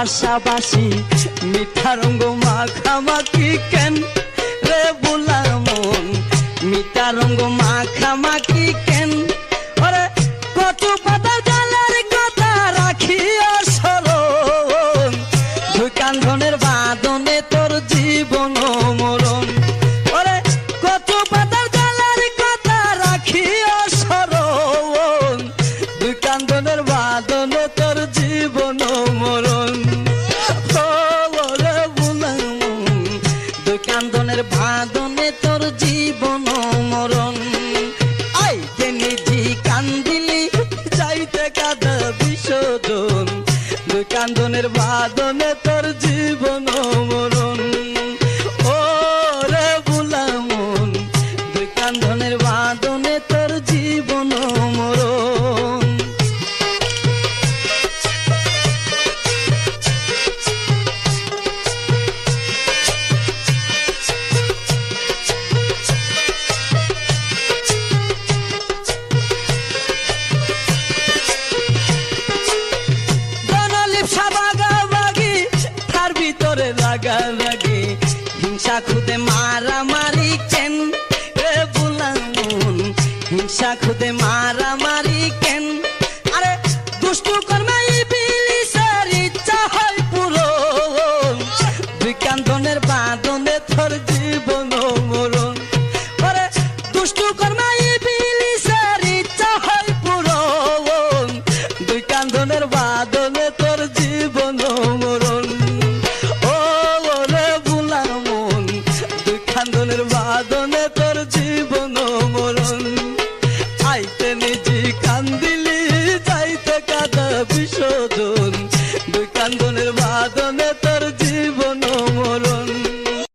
পাশাপাশি মিঠা রঙ্গ মাখামাখি কেন রে বুলা মন মিঠা রঙ্গ মাখামাখি কেন ওরে কত পাতা জালার কথা রাখিয়া স্মরণ দুই কান্ধনের বাঁধনে তোর জীবন মরণ ওরে কত পাতা জালার কথা রাখিয়া স্মরণ দুই কান্ধনের বাঁধনে তোর জীবন মরণ দুই কান্ধনের বাঁধনে তোর জীবন মরণ আইতে নিজি কান্দিলি যাইতে কাঁদা বিশোধন দুই কান্ধনের বাঁধনে